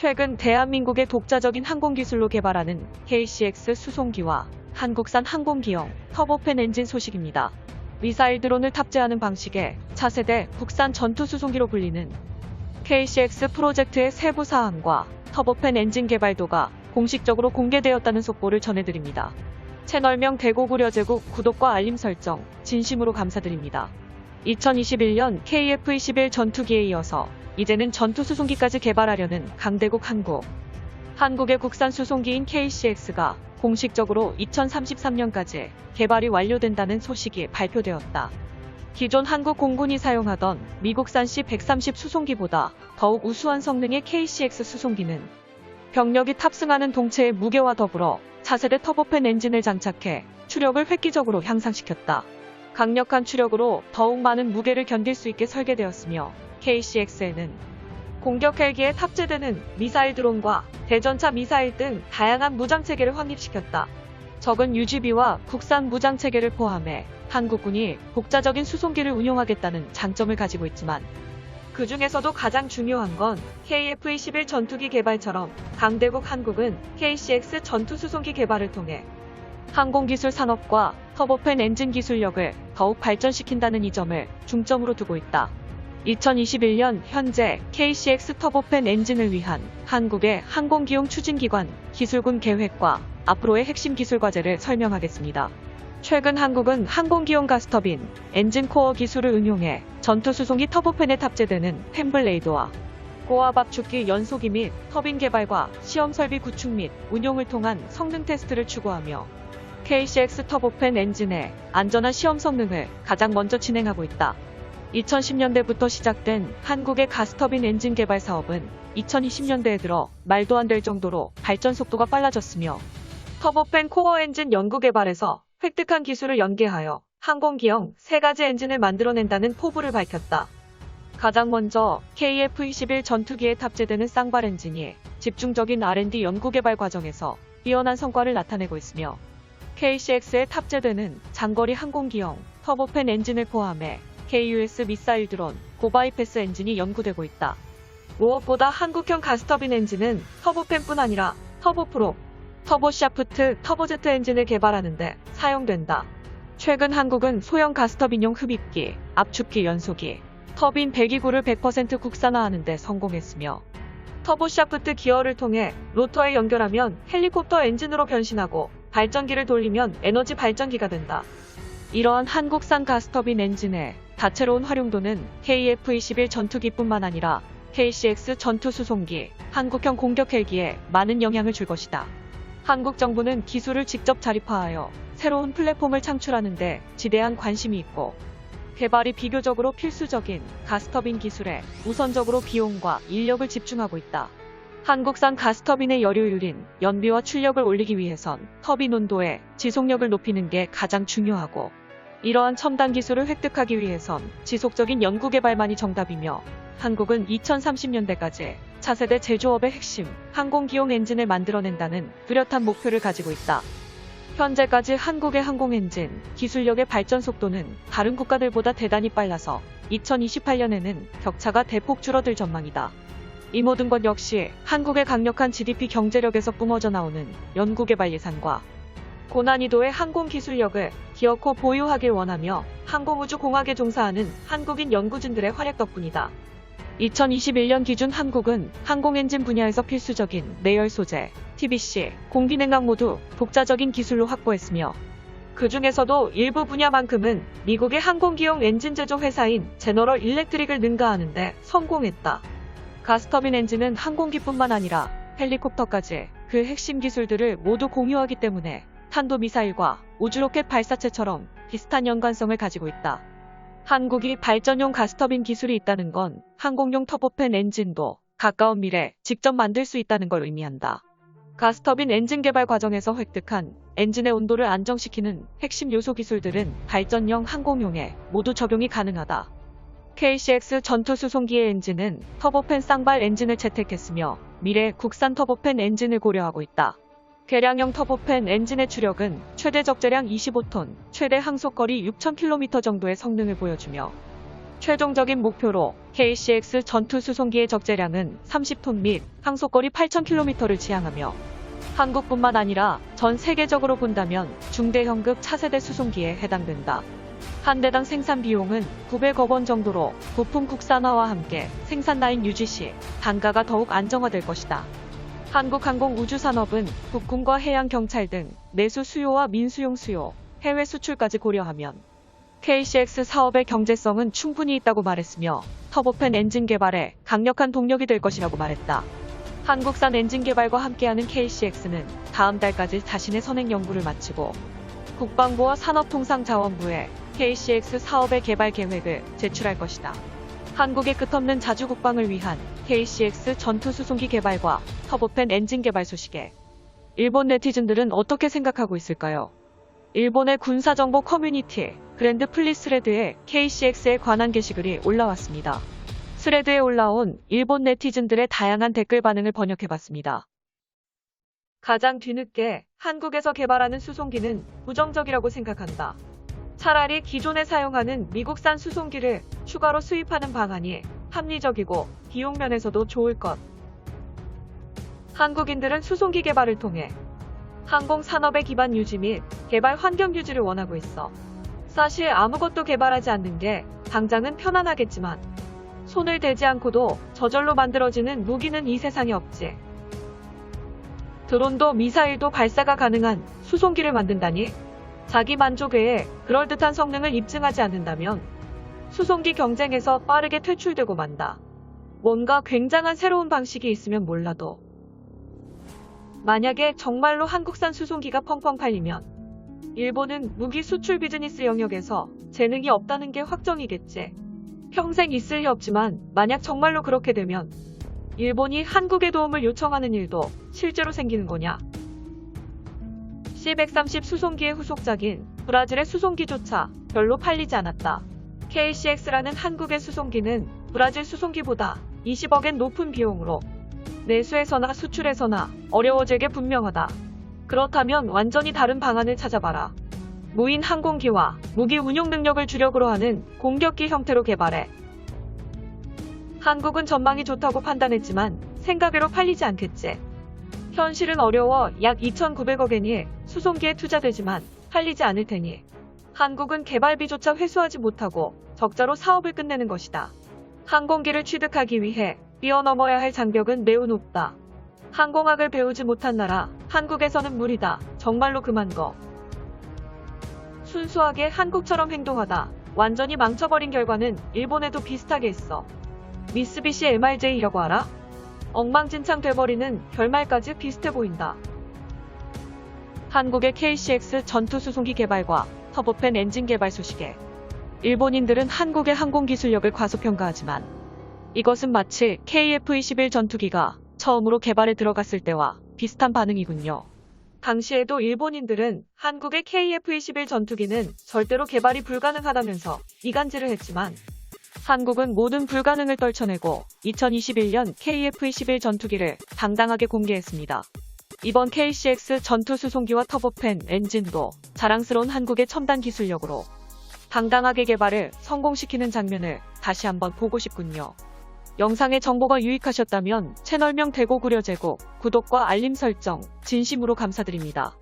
최근 대한민국의 독자적인 항공기술로 개발하는 KCX 수송기와 한국산 항공기형 터보팬 엔진 소식입니다. 미사일 드론을 탑재하는 방식의 차세대 국산 전투 수송기로 불리는 KCX 프로젝트의 세부 사항과 터보팬 엔진 개발도가 공식적으로 공개되었다는 속보를 전해드립니다. 채널명 대고구려제국 구독과 알림 설정 진심으로 감사드립니다. 2021년 KF-21 전투기에 이어서 이제는 전투 수송기까지 개발하려는 강대국 한국의 국산 수송기인 KCX가 공식적으로 2033년까지 개발이 완료된다는 소식이 발표되었다. 기존 한국 공군이 사용하던 미국산 C-130 수송기보다 더욱 우수한 성능의 KCX 수송기는 병력이 탑승하는 동체의 무게와 더불어 차세대 터보팬 엔진을 장착해 추력을 획기적으로 향상시켰다. 강력한 추력으로 더욱 많은 무게를 견딜 수 있게 설계되었으며 KCX에는 공격 헬기에 탑재되는 미사일 드론과 대전차 미사일 등 다양한 무장체계를 확립시켰다. 적은 유지비와 국산 무장체계를 포함해 한국군이 독자적인 수송기를 운용하겠다는 장점을 가지고 있지만 그 중에서도 가장 중요한 건 KF-21 전투기 개발처럼 강대국 한국은 KCX 전투 수송기 개발을 통해 항공기술 산업과 터보팬 엔진 기술력을 더욱 발전시킨다는 이 점을 중점으로 두고 있다. 2021년 현재 KCX 터보팬 엔진을 위한 한국의 항공기용 추진기관 기술군 계획과 앞으로의 핵심 기술 과제를 설명하겠습니다. 최근 한국은 항공기용 가스터빈, 엔진 코어 기술을 응용해 전투 수송기 터보팬에 탑재되는 팬블레이드와 고압 압축기 연소기 및 터빈 개발과 시험 설비 구축 및 운용을 통한 성능 테스트를 추구하며 KCX 터보팬 엔진의 안전한 시험 성능을 가장 먼저 진행하고 있다. 2010년대부터 시작된 한국의 가스터빈 엔진 개발 사업은 2020년대에 들어 말도 안 될 정도로 발전 속도가 빨라졌으며 터보팬 코어 엔진 연구 개발에서 획득한 기술을 연계하여 항공기형 3가지 엔진을 만들어낸다는 포부를 밝혔다. 가장 먼저 KF-21 전투기에 탑재되는 쌍발 엔진이 집중적인 R&D 연구 개발 과정에서 뛰어난 성과를 나타내고 있으며 KCX에 탑재되는 장거리 항공기형 터보팬 엔진을 포함해 KUS 미사일 드론, 고바이패스 엔진이 연구되고 있다. 무엇보다 한국형 가스터빈 엔진은 터보팬뿐 아니라 터보프로, 터보샤프트, 터보제트 엔진을 개발하는 데 사용된다. 최근 한국은 소형 가스터빈용 흡입기, 압축기 연소기, 터빈 배기구를 100% 국산화하는 데 성공했으며 터보샤프트 기어를 통해 로터에 연결하면 헬리콥터 엔진으로 변신하고 발전기를 돌리면 에너지 발전기가 된다. 이러한 한국산 가스터빈 엔진의 다채로운 활용도는 KF-21 전투기뿐만 아니라 KCX 전투 수송기, 한국형 공격 헬기에 많은 영향을 줄 것이다. 한국 정부는 기술을 직접 자립화하여 새로운 플랫폼을 창출하는 데 지대한 관심이 있고 개발이 비교적으로 필수적인 가스터빈 기술에 우선적으로 비용과 인력을 집중하고 있다. 한국산 가스터빈의 여료율인 연비와 출력을 올리기 위해선 터빈 온도의 지속력을 높이는 게 가장 중요하고 이러한 첨단 기술을 획득하기 위해선 지속적인 연구 개발만이 정답이며 한국은 2030년대까지 차세대 제조업의 핵심 항공기용 엔진을 만들어낸다는 뚜렷한 목표를 가지고 있다. 현재까지 한국의 항공엔진 기술력의 발전 속도는 다른 국가들보다 대단히 빨라서 2028년에는 격차가 대폭 줄어들 전망이다. 이 모든 것 역시 한국의 강력한 GDP 경제력에서 뿜어져 나오는 연구개발 예산과 고난이도의 항공기술력을 기어코 보유하길 원하며 항공우주공학에 종사하는 한국인 연구진들의 활약 덕분이다. 2021년 기준 한국은 항공엔진 분야에서 필수적인 내열 소재, TBC, 공기냉각 모두 독자적인 기술로 확보했으며 그 중에서도 일부 분야만큼은 미국의 항공기용 엔진 제조 회사인 제너럴 일렉트릭을 능가하는 데 성공했다. 가스터빈 엔진은 항공기뿐만 아니라 헬리콥터까지 그 핵심 기술들을 모두 공유하기 때문에 탄도미사일과 우주로켓 발사체처럼 비슷한 연관성을 가지고 있다. 한국이 발전용 가스터빈 기술이 있다는 건 항공용 터보팬 엔진도 가까운 미래 직접 만들 수 있다는 걸 의미한다. 가스터빈 엔진 개발 과정에서 획득한 엔진의 온도를 안정시키는 핵심 요소 기술들은 발전용 항공용에 모두 적용이 가능하다. KCX 전투 수송기의 엔진은 터보팬 쌍발 엔진을 채택했으며 미래 국산 터보팬 엔진을 고려하고 있다. 개량형 터보팬 엔진의 추력은 최대 적재량 25톤, 최대 항속거리 6,000km 정도의 성능을 보여주며 최종적인 목표로 KCX 전투 수송기의 적재량은 30톤 및 항속거리 8,000km를 지향하며 한국뿐만 아니라 전 세계적으로 본다면 중대형급 차세대 수송기에 해당된다. 한 대당 생산 비용은 900억 원 정도로 부품 국산화와 함께 생산 라인 유지 시 단가가 더욱 안정화될 것이다. 한국항공우주산업은 국군과 해양경찰 등 내수 수요와 민수용 수요, 해외 수출까지 고려하면 KCX 사업의 경제성은 충분히 있다고 말했으며 터보팬 엔진 개발에 강력한 동력이 될 것이라고 말했다. 한국산 엔진 개발과 함께하는 KCX는 다음 달까지 자신의 선행 연구를 마치고 국방부와 산업통상자원부에 KCX 사업의 개발 계획을 제출할 것이다. 한국의 끝없는 자주 국방을 위한 KCX 전투 수송기 개발과 터보팬 엔진 개발 소식에 일본 네티즌들은 어떻게 생각하고 있을까요? 일본의 군사정보 커뮤니티 그랜드 플리스레드에 KCX에 관한 게시글이 올라왔습니다. 스레드에 올라온 일본 네티즌들의 다양한 댓글 반응을 번역해봤습니다. 가장 뒤늦게 한국에서 개발하는 수송기는 부정적이라고 생각한다. 차라리 기존에 사용하는 미국산 수송기를 추가로 수입하는 방안이 합리적이고 비용 면에서도 좋을 것. 한국인들은 수송기 개발을 통해 항공산업의 기반 유지 및 개발 환경 유지를 원하고 있어. 사실 아무것도 개발하지 않는 게 당장은 편안하겠지만 손을 대지 않고도 저절로 만들어지는 무기는 이 세상에 없지. 드론도 미사일도 발사가 가능한 수송기를 만든다니? 자기 만족 외에 그럴듯한 성능을 입증하지 않는다면 수송기 경쟁에서 빠르게 퇴출되고 만다. 뭔가 굉장한 새로운 방식이 있으면 몰라도 만약에 정말로 한국산 수송기가 펑펑 팔리면 일본은 무기 수출 비즈니스 영역에서 재능이 없다는 게 확정이겠지. 평생 있을 리 없지만 만약 정말로 그렇게 되면 일본이 한국의 도움을 요청하는 일도 실제로 생기는 거냐. C-130 수송기의 후속작인 브라질의 수송기조차 별로 팔리지 않았다. KCX라는 한국의 수송기는 브라질 수송기보다 20억엔 높은 비용으로 내수에서나 수출에서나 어려워질 게 분명하다. 그렇다면 완전히 다른 방안을 찾아봐라. 무인 항공기와 무기 운용 능력을 주력으로 하는 공격기 형태로 개발해. 한국은 전망이 좋다고 판단했지만 생각외로 팔리지 않겠지. 현실은 어려워 약 2,900억엔이 수송기에 투자되지만 팔리지 않을 테니 한국은 개발비조차 회수하지 못하고 적자로 사업을 끝내는 것이다. 항공기를 취득하기 위해 뛰어넘어야 할 장벽은 매우 높다. 항공학을 배우지 못한 나라 한국에서는 무리다. 정말로 그만 거. 순수하게 한국처럼 행동하다 완전히 망쳐버린 결과는 일본에도 비슷하게 있어. 미쓰비시 MRJ라고 알아? 엉망진창 돼버리는 결말까지 비슷해 보인다. 한국의 KCX 전투 수송기 개발과 터보팬 엔진 개발 소식에 일본인들은 한국의 항공기술력을 과소평가하지만 이것은 마치 KF-21 전투기가 처음으로 개발에 들어갔을 때와 비슷한 반응이군요. 당시에도 일본인들은 한국의 KF-21 전투기는 절대로 개발이 불가능하다면서 이간질을 했지만 한국은 모든 불가능을 떨쳐내고 2021년 KF-21 전투기를 당당하게 공개했습니다. 이번 KCX 전투 수송기와 터보팬 엔진도 자랑스러운 한국의 첨단 기술력으로 당당하게 개발을 성공시키는 장면을 다시 한번 보고 싶군요. 영상의 정보가 유익하셨다면 채널명 대고구려제국 구독과 알림 설정 진심으로 감사드립니다.